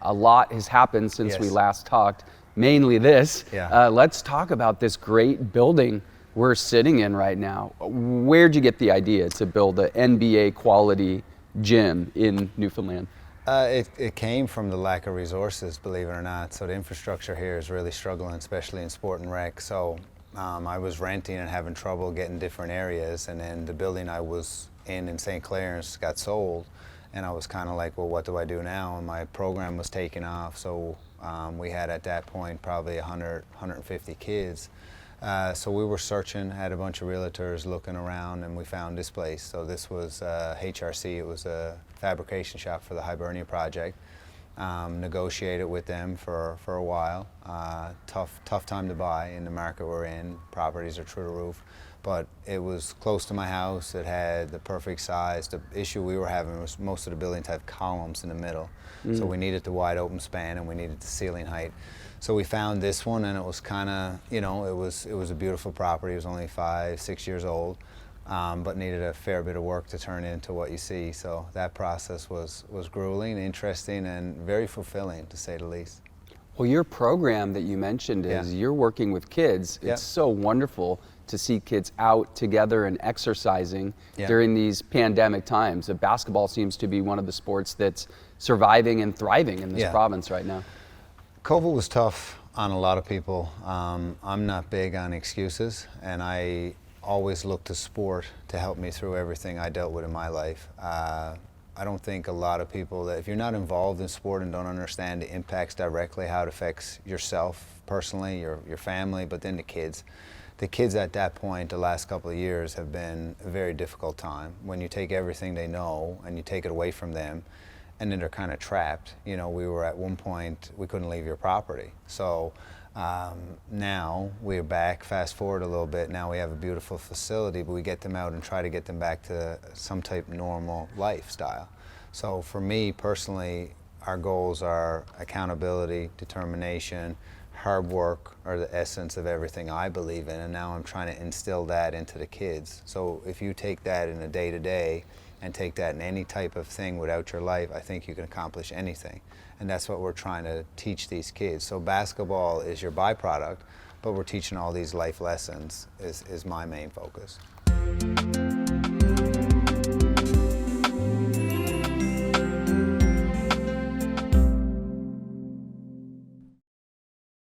A lot has happened since we Yes. last talked, mainly this. Yeah. Let's talk about this great building we're sitting in right now. Where'd you get the idea to build an NBA quality gym in Newfoundland? It came from the lack of resources, believe it or not. So the infrastructure here is really struggling, especially in sport and rec. So I was renting and having trouble getting different areas, and then the building I was in St. Clair's got sold, and I was kind of like, well, what do I do now? And my program was taking off, so we had at that point probably 100, 150 kids. So we were searching, had a bunch of realtors looking around, and we found this place. So this was HRC. It was a fabrication shop for the Hibernia project. Negotiated with them for a while. Tough time to buy in the market we're in. Properties are through the roof. But it was close to my house. It had the perfect size. The issue we were having was most of the buildings have columns in the middle. So we needed the wide open span and we needed the ceiling height. So we found this one, and it was kind of, you know, it was a beautiful property. It was only 5, 6 years old, but needed a fair bit of work to turn into what you see. So that process was grueling, interesting, and very fulfilling, to say the least. Well, your program that you mentioned is you're working with kids. It's so wonderful to see kids out together and exercising during these pandemic times. Basketball seems to be one of the sports that's surviving and thriving in this province right now. COVID was tough on a lot of people. I'm not big on excuses, and I always look to sport to help me through everything I dealt with in my life. I don't think a lot of people, that if you're not involved in sport and don't understand the impacts directly, how it affects yourself personally, your family, but then the kids. The kids at that point, the last couple of years, have been a very difficult time. When you take everything they know and you take it away from them, and then they're kind of trapped. You know, we were at one point, we couldn't leave your property. So now we're back, fast forward a little bit, now we have a beautiful facility, but we get them out and try to get them back to some type of normal lifestyle. So for me personally, our goals are accountability, determination, hard work are the essence of everything I believe in, and now I'm trying to instill that into the kids. So if you take that in a day-to-day and take that in any type of thing without your life, I think you can accomplish anything. And that's what we're trying to teach these kids. So basketball is your byproduct, but we're teaching all these life lessons is my main focus.